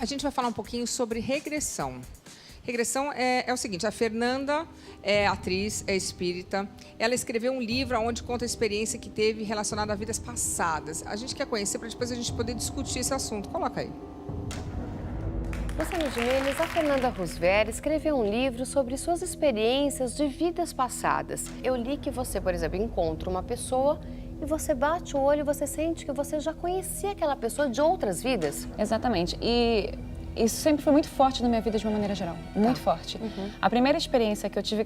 A gente vai falar um pouquinho sobre regressão. Regressão é o seguinte, a Fernanda é atriz, é espírita. Ela escreveu um livro onde conta a experiência que teve relacionada a vidas passadas. A gente quer conhecer para depois a gente poder discutir esse assunto. Coloca aí. Luciano Gimenez, a Fernanda Roosevelt escreveu um livro sobre suas experiências de vidas passadas. Eu li que você, por exemplo, encontra uma pessoa e você bate o olho e você sente que você já conhecia aquela pessoa de outras vidas. Exatamente. E isso sempre foi muito forte na minha vida de uma maneira geral. Muito forte. A primeira experiência que eu tive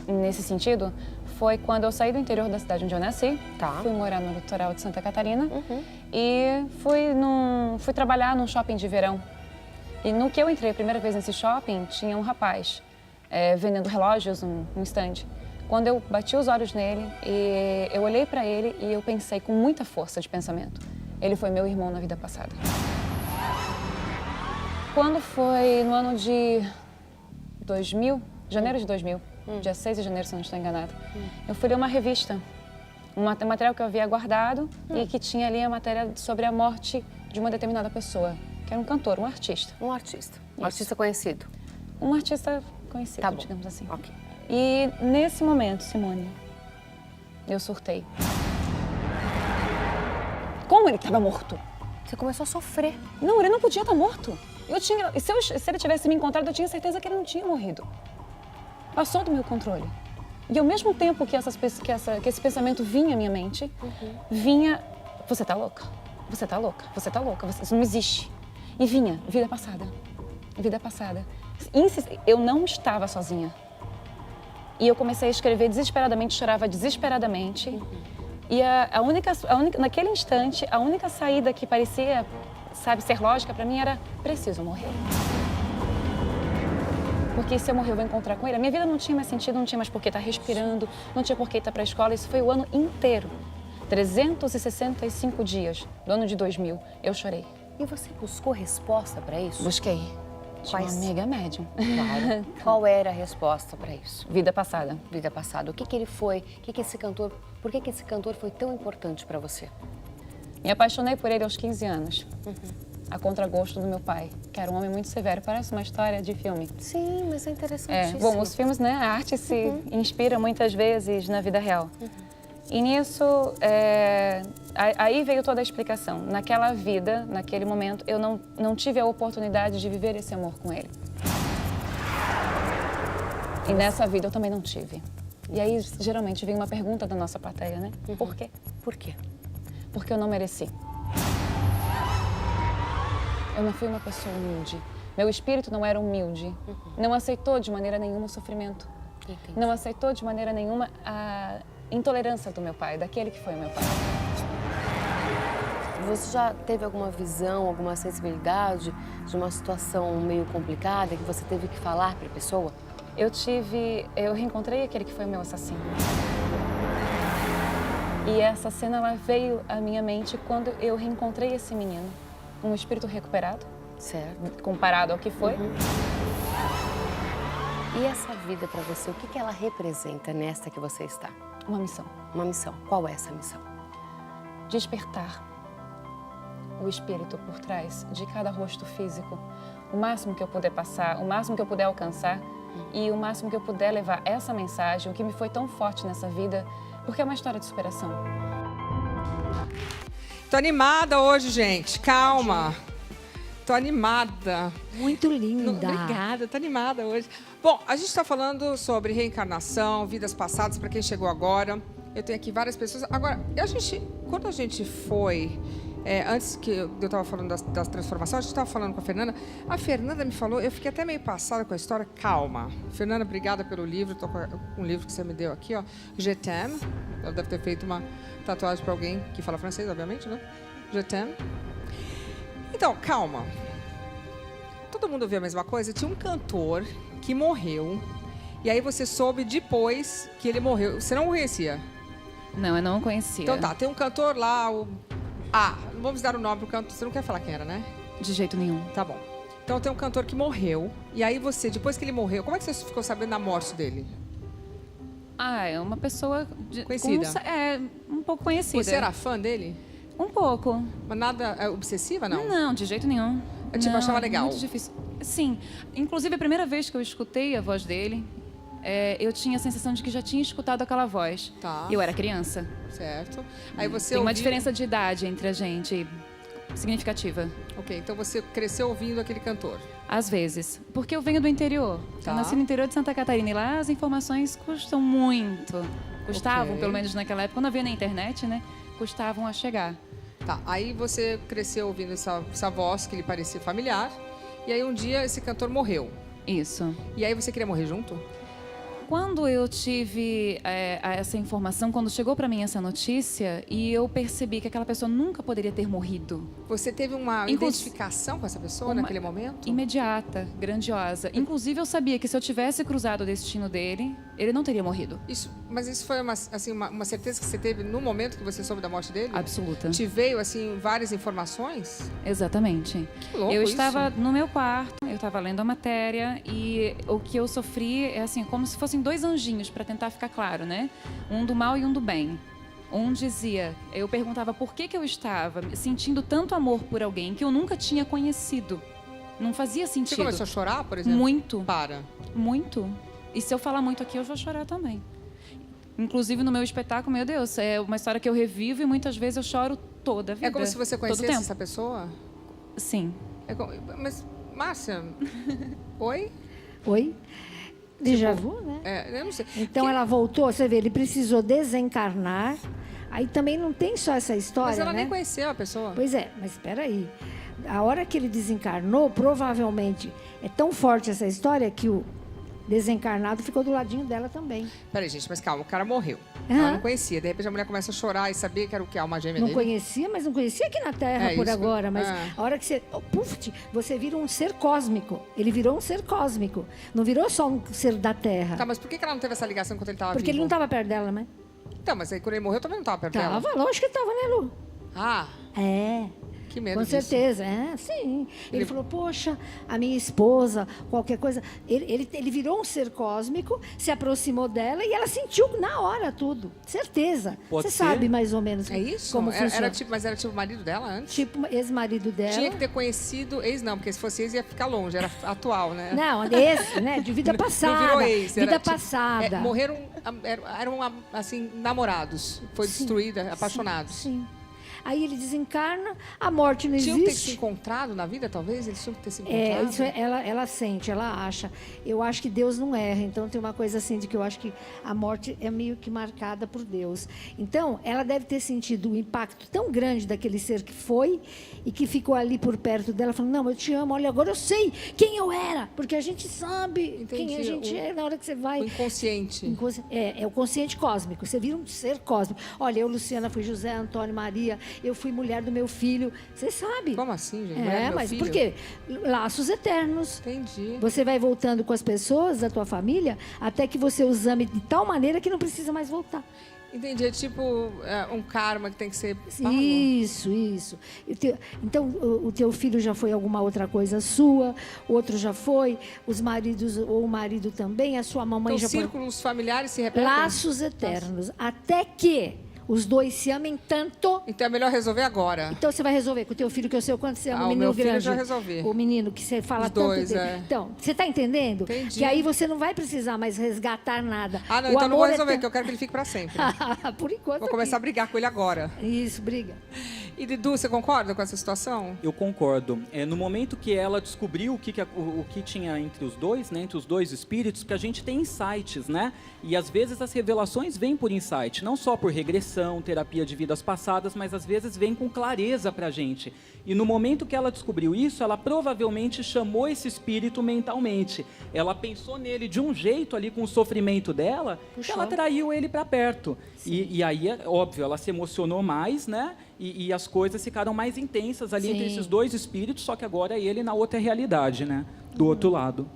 nesse sentido foi quando eu saí do interior da cidade onde eu nasci. Fui morar no litoral de Santa Catarina e fui trabalhar num shopping de verão. E no que eu entrei a primeira vez nesse shopping, tinha um rapaz vendendo relógios num stand. Quando eu bati os olhos nele, eu olhei para ele e eu pensei com muita força de pensamento. Ele foi meu irmão na vida passada. Quando foi no ano de 2000, janeiro de 2000, dia 6 de janeiro, se não estou enganada, eu fui ler uma revista, um material que eu havia guardado e que tinha ali a matéria sobre a morte de uma determinada pessoa, que era um cantor, um artista. Um artista. Um artista conhecido. Um artista conhecido, Tá bom. digamos assim. Ok. E nesse momento, Simone, eu surtei. Como ele estava morto? Você começou a sofrer. Não, ele não podia estar morto. Se ele tivesse me encontrado, eu tinha certeza que ele não tinha morrido. Passou do meu controle. E ao mesmo tempo que esse pensamento vinha à minha mente, vinha, você tá louca, você tá louca, você tá louca, isso não existe. E vinha, vida passada, vida passada. Eu não estava sozinha. E eu comecei a escrever desesperadamente, chorava desesperadamente. E naquele instante, a única saída que parecia, ser lógica para mim era: preciso morrer. Porque se eu morrer, eu vou encontrar com ele. A minha vida não tinha mais sentido, não tinha mais por que estar respirando, não tinha por que estar para a escola. Isso foi o ano inteiro. 365 dias do ano de 2000, eu chorei. E você buscou resposta para isso? Busquei. Tinha Quais? uma amiga médium. Claro. Qual era a resposta para isso? Vida passada. Vida passada. O que ele foi? Por que esse cantor foi tão importante para você? Me apaixonei por ele aos 15 anos. A contragosto do meu pai, que era um homem muito severo. Parece uma história de filme. Sim, mas é interessantíssimo. Bom, os filmes, né? A arte se inspira muitas vezes na vida real. E nisso, aí veio toda a explicação. Naquela vida, naquele momento, eu não tive a oportunidade de viver esse amor com ele. E nessa vida eu também não tive. E aí, geralmente, vem uma pergunta da nossa plateia, né? Por quê? Por quê? Porque eu não mereci. Eu não fui uma pessoa humilde. Meu espírito não era humilde. Não aceitou de maneira nenhuma o sofrimento. Entendi. Não aceitou de maneira nenhuma a intolerância do meu pai, daquele que foi o meu pai. Você já teve alguma visão, alguma sensibilidade de uma situação meio complicada que você teve que falar para a pessoa? Eu reencontrei aquele que foi o meu assassino. E essa cena, ela veio à minha mente quando eu reencontrei esse menino. Um espírito recuperado, Certo. comparado ao que foi. E essa vida para você, o que ela representa nesta que você está? Uma missão. Uma missão. Qual é essa missão? Despertar o espírito por trás de cada rosto físico. O máximo que eu puder passar, o máximo que eu puder alcançar e o máximo que eu puder levar essa mensagem, o que me foi tão forte nessa vida, porque é uma história de superação. Tô animada hoje, gente. Calma. Tô animada. Muito linda. Obrigada, tô animada hoje. Bom, a gente está falando sobre reencarnação, vidas passadas, para quem chegou agora. Eu tenho aqui várias pessoas. Agora, quando a gente foi, antes que eu estava falando das transformações, a gente estava falando com a Fernanda me falou, eu fiquei até meio passada com a história. Calma. Fernanda, obrigada pelo livro. Estou com um livro que você me deu aqui, ó. Je t'aime. Ela deve ter feito uma tatuagem para alguém que fala francês, obviamente, né? Je t'aime. Então, calma. Todo mundo ouviu a mesma coisa? Tinha um cantor que morreu. E aí você soube depois que ele morreu. Você não o conhecia? Não, eu não o conhecia. Então tá, tem um cantor lá, não vamos dar o nome pro cantor. Você não quer falar quem era, né? De jeito nenhum. Tá bom. Então tem um cantor que morreu. E aí você, depois que ele morreu, como é que você ficou sabendo da morte dele? É uma pessoa... Conhecida? Um pouco conhecida. Você era fã dele? Um pouco. Mas nada obsessiva, não? Não, de jeito nenhum. Tipo, achava legal? Muito difícil. Sim. Inclusive, a primeira vez que eu escutei a voz dele, eu tinha a sensação de que já tinha escutado aquela voz. Tá. Eu era criança. Certo. Aí você Tem uma ouviu... diferença de idade entre a gente significativa. Ok, então você cresceu ouvindo aquele cantor. Às vezes. Porque eu venho do interior. Tá. Eu nasci no interior de Santa Catarina e lá as informações custam muito. Custavam, Ok. pelo menos naquela época, quando havia na internet, né? Custavam a chegar. Tá, aí você cresceu ouvindo essa voz que lhe parecia familiar. E aí um dia esse cantor morreu. Isso. E aí você queria morrer junto? Quando eu tive essa informação, quando chegou para mim essa notícia, e eu percebi que aquela pessoa nunca poderia ter morrido. Você teve uma identificação com essa pessoa naquele momento? Imediata, grandiosa. Inclusive, eu sabia que se eu tivesse cruzado o destino dele, ele não teria morrido. Mas isso foi uma certeza que você teve no momento que você soube da morte dele? Absoluta. Te veio, assim, várias informações? Exatamente. Que louco Eu isso. estava no meu quarto, eu estava lendo a matéria e o que eu sofri é assim, como se fossem dois anjinhos, para tentar ficar claro, né? Um do mal e um do bem. Um dizia, eu perguntava por que eu estava sentindo tanto amor por alguém que eu nunca tinha conhecido. Não fazia sentido. Você começou a chorar, por exemplo? Muito. Para. Muito. E se eu falar muito aqui, eu vou chorar também. Inclusive, no meu espetáculo, meu Deus, é uma história que eu revivo e muitas vezes eu choro toda a vida. É como se você todo conhecesse tempo. essa pessoa? Sim. Mas, Márcia, oi? Oi? Déjà vu, né? Eu não sei. Então ela voltou, você vê, ele precisou desencarnar. Aí também não tem só essa história, Mas ela né? nem conheceu a pessoa. Pois é, mas espera aí. A hora que ele desencarnou, provavelmente é tão forte essa história que o desencarnado ficou do ladinho dela também. Peraí, gente, mas calma, o cara morreu. Aham. Ela não conhecia. De repente a mulher começa a chorar e sabia que era o que? A alma gêmea Não dele? conhecia, mas não conhecia aqui na Terra É por isso. agora. Mas É. a hora que você... Oh, puf, você vira um ser cósmico. Ele virou um ser cósmico. Não virou só um ser da Terra. Tá, mas por que ela não teve essa ligação quando ele estava vivo? Porque ele não estava perto dela, né? Então, mas aí quando ele morreu também não estava perto dela? Tava, lógico que tava, né, Lu? Ah, É. que medo Com disso. certeza, sim. Ele falou, poxa, a minha esposa, qualquer coisa. Ele virou um ser cósmico, se aproximou dela e ela sentiu na hora tudo. Certeza. Pode Você ser. sabe mais ou menos É isso? como Era funciona. mas era tipo o marido dela antes? Tipo, ex-marido dela. Tinha que ter conhecido ex, não, porque se fosse ex ia ficar longe, era atual, né? Não, esse, né? De vida passada. Não virou ex. Vida era, tipo, passada. morreram, eram assim, namorados. Foi Sim, destruída, apaixonados. Sim. Aí ele desencarna, a morte não Tinham que ter se existe. encontrado na vida, talvez? Eles tinham que ter se encontrado? Isso ela sente, ela acha. Eu acho que Deus não erra. Então tem uma coisa assim de que eu acho que a morte é meio que marcada por Deus. Então ela deve ter sentido o impacto tão grande daquele ser que foi e que ficou ali por perto dela, falando: não, eu te amo. Olha, agora eu sei quem eu era, porque a gente sabe quem a Entendi. gente é na hora que você vai. O inconsciente. É o consciente cósmico. Você vira um ser cósmico. Olha, eu, Luciana, fui José, Antônio, Maria. Eu fui mulher do meu filho. Você sabe. Como assim, gente? Mulher do meu Mas filho? por quê? Laços eternos. Entendi. Você vai voltando com as pessoas da tua família até que você os ame de tal maneira que não precisa mais voltar. Entendi. É tipo um karma que tem que ser pago. Isso. Então, o teu filho já foi alguma outra coisa sua, outro já foi, os maridos ou o marido também, a sua mamãe Então, já foi. círculos familiares se repetem? Laços eternos. Até que os dois se amem tanto. Então é melhor resolver agora. Então você vai resolver com o teu filho, que eu sei o quanto você ama Ah, o o menino meu filho eu grande. já resolvi. O menino que você fala Os tanto dois, dele. é. Então, você está entendendo? Entendi. Que aí você não vai precisar mais resgatar nada. Ah, não, O então não vou amor resolver, é que eu quero que ele fique pra sempre. Por enquanto. Vou começar a brigar com ele agora. Isso, briga. E Dudu, você concorda com essa situação? Eu concordo. No momento que ela descobriu o que tinha entre os dois, né, entre os dois espíritos, porque a gente tem insights, né? E às vezes as revelações vêm por insight, não só por regressão, terapia de vidas passadas, mas às vezes vem com clareza pra gente. E no momento que ela descobriu isso, ela provavelmente chamou esse espírito mentalmente. Ela pensou nele de um jeito ali com o sofrimento dela, que ela traiu ele pra perto. E aí, é óbvio, ela se emocionou mais, né? E as coisas ficaram mais intensas ali entre Sim. esses dois espíritos, só que agora é ele na outra realidade, né? Do outro lado.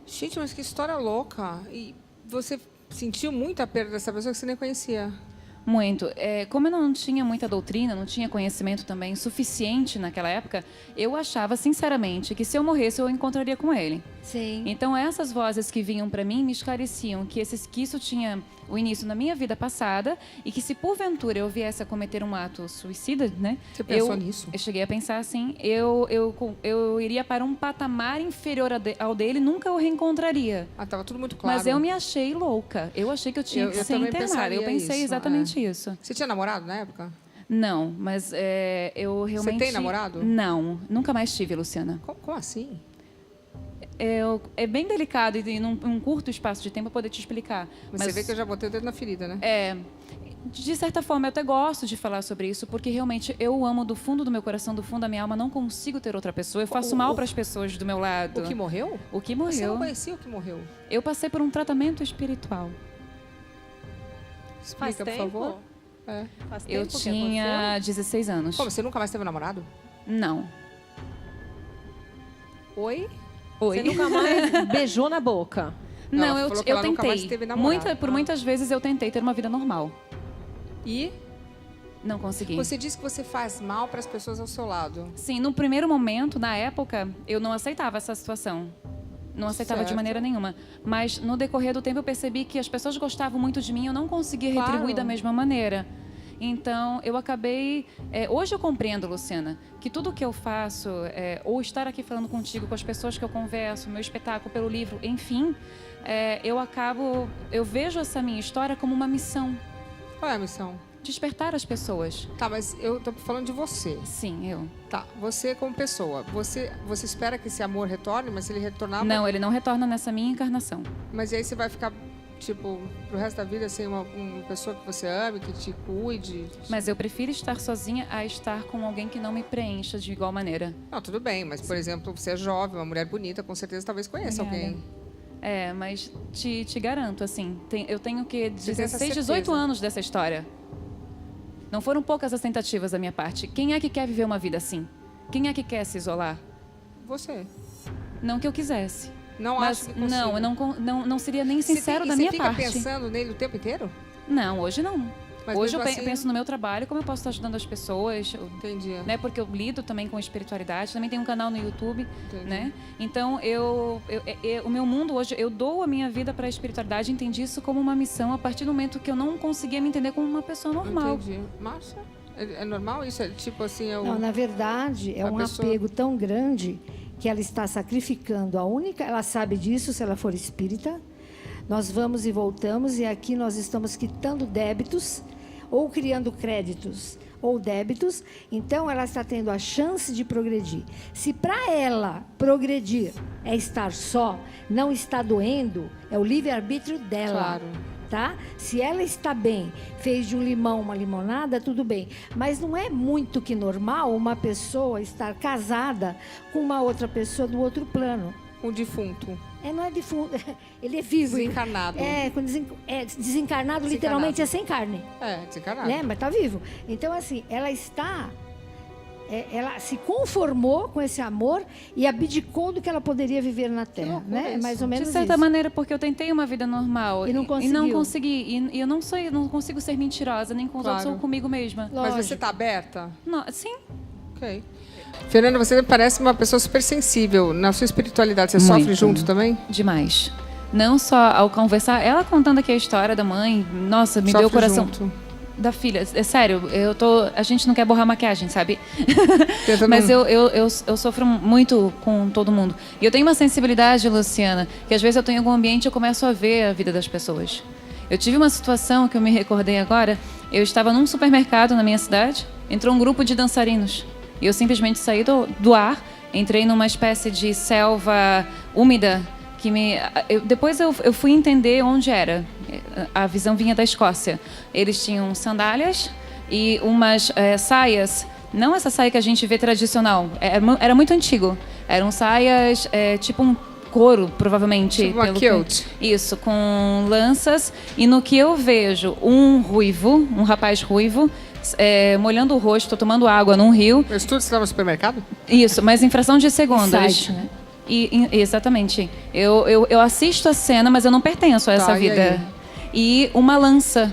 Gente, mas que história louca. E você sentiu muito a perda dessa pessoa que você nem conhecia? Muito. Como eu não tinha muita doutrina, não tinha conhecimento também suficiente naquela época, eu achava, sinceramente, que se eu morresse, eu encontraria com ele. Sim. Então, essas vozes que vinham para mim me esclareciam que isso tinha o início na minha vida passada e que se porventura eu viesse a cometer um ato suicida, né? Você pensou nisso? Eu cheguei a pensar assim, eu iria para um patamar inferior ao dele, nunca o reencontraria. Tava tudo muito claro. Mas eu me achei louca. Eu achei que eu tinha que ser também internada. pensaria Eu pensei isso, exatamente isso. Você tinha namorado na época? Não, mas eu realmente... Você tem namorado? Não, nunca mais tive, Luciana. Como assim? É bem delicado e num curto espaço de tempo eu poder te explicar. Mas você vê que eu já botei o dedo na ferida, né? De certa forma, eu até gosto de falar sobre isso, porque realmente eu amo do fundo do meu coração, do fundo da minha alma, não consigo ter outra pessoa. Eu faço mal para as pessoas do meu lado. O que morreu? O que Você morreu. não conhecia o que morreu? Eu passei por um tratamento espiritual. Explica, por favor. Faz tempo Eu que tinha 16 anos. Como, você nunca mais teve namorado? Não. Oi? Oi. Você nunca mais beijou na boca? Não, Não, ela eu falou que ela nunca mais tentei. teve namorado. Por muitas vezes eu tentei ter uma vida normal. E Não consegui. você disse que você faz mal para as pessoas ao seu lado. Sim, no primeiro momento, na época, eu não aceitava essa situação. Não aceitava de Certo. maneira nenhuma. Mas no decorrer do tempo eu percebi que as pessoas gostavam muito de mim e eu não conseguia Claro. retribuir da mesma maneira. Então, eu acabei... hoje eu compreendo, Luciana, que tudo que eu faço, ou estar aqui falando contigo, com as pessoas que eu converso, meu espetáculo, pelo livro, enfim, eu vejo essa minha história como uma missão. Qual é a missão? Despertar as pessoas. Tá, mas eu tô falando de você. Sim, eu. Tá, você como pessoa. Você espera que esse amor retorne, mas se ele retornar... Não, ele não retorna nessa minha encarnação. Mas aí você vai ficar, tipo, pro resto da vida sem uma pessoa que você ame, que te cuide? Mas eu prefiro estar sozinha a estar com alguém que não me preencha de igual maneira. Não, tudo bem, mas, por exemplo, você é jovem, uma mulher bonita, com certeza talvez conheça Obrigada. alguém. Mas te garanto, assim, eu tenho que Você tem essa 16, 18 certeza? anos dessa história. Não foram poucas as tentativas da minha parte. Quem é que quer viver uma vida assim? Quem é que quer se isolar? Você. Não que eu quisesse. Não Mas acho que consiga. não seria nem sincero da minha parte. Você fica pensando nele o tempo inteiro? Não, hoje não. Mas Hoje eu mesmo assim- penso no meu trabalho, como eu posso estar ajudando as pessoas, Entendi. né? Porque eu lido também com espiritualidade, também tenho um canal no YouTube, Entendi. né? Então o meu mundo hoje, eu dou a minha vida para a espiritualidade, entendi isso como uma missão a partir do momento que eu não conseguia me entender como uma pessoa normal. Entendi. Márcia, é normal isso? É tipo assim, Não, na verdade, é a um pessoa- apego tão grande que ela está sacrificando a única... Ela sabe disso se ela for espírita. Nós vamos e voltamos e aqui nós estamos quitando débitos ou criando créditos ou débitos. Então, ela está tendo a chance de progredir. Se para ela progredir é estar só, não está doendo, é o livre-arbítrio dela. Claro. Tá? Se ela está bem, fez de um limão uma limonada, tudo bem. Mas não é muito que normal uma pessoa estar casada com uma outra pessoa do outro plano. um defunto. Não é defunto, ele é vivo. Desencarnado. Desencarnado literalmente é sem carne. Desencarnado. Né? Mas está vivo. Então, assim, ela está... ela se conformou com esse amor e abdicou do que ela poderia viver na Terra. loucura Né? É isso. mais ou menos De certa isso. maneira, porque eu tentei uma vida normal E não não conseguiu. consegui. E eu não consigo ser mentirosa, nem com os outros, Claro. ou comigo mesma. Mas você Lógico. está aberta? Não, sim, Ok. Fernanda, você me parece uma pessoa super sensível. Na sua espiritualidade, você Muito. sofre junto também? demais. Não só ao conversar, ela contando aqui a história da mãe, nossa, me Sofre deu o coração. junto. Da filha, é sério, a gente não quer borrar maquiagem, sabe? Tenta Mas não- eu sofro muito com todo mundo. E eu tenho uma sensibilidade, Luciana, que às vezes eu tô em algum ambiente e eu começo a ver a vida das pessoas. Eu tive uma situação que eu me recordei agora. Eu estava num supermercado na minha cidade, entrou um grupo de dançarinos. E eu simplesmente saí do ar, entrei numa espécie de selva úmida que depois eu fui entender onde era. A visão vinha da Escócia. Eles tinham sandálias e umas saias, não essa saia que a gente vê tradicional, era muito antigo. Eram saias tipo um couro, provavelmente. Tipo uma kilt. Isso, com lanças. E no que eu vejo um rapaz ruivo, molhando o rosto, tomando água num rio. Eu estudo, você estava no supermercado? Isso, mas em fração de segundos. Site, né? Exatamente. Eu assisto a cena, mas eu não pertenço a essa Tá, e vida. aí? E uma lança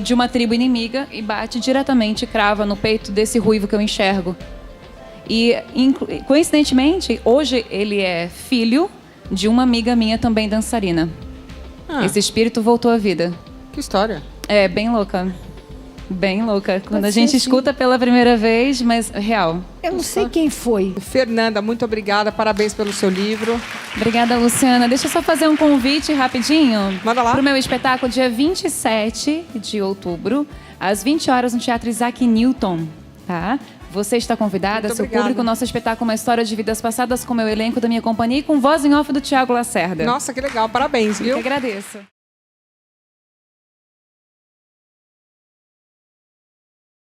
de uma tribo inimiga e bate diretamente, crava no peito desse ruivo que eu enxergo. E, coincidentemente, hoje ele é filho de uma amiga minha também dançarina. Esse espírito voltou à vida. Que história. É bem louca. Bem louca. Quando a ser, gente sim. escuta pela primeira vez, mas real. Eu não sei quem foi. Fernanda, muito obrigada. Parabéns pelo seu livro. Obrigada, Luciana. Deixa eu só fazer um convite rapidinho. Manda lá. Para o meu espetáculo, dia 27 de outubro, às 20 horas, no Teatro Isaac Newton, tá? Você está convidada, Muito seu obrigada. público, nosso espetáculo Uma História de Vidas Passadas, com o meu elenco da minha companhia e com voz em off do Tiago Lacerda. Nossa, que legal. Parabéns, Eu viu? que agradeço.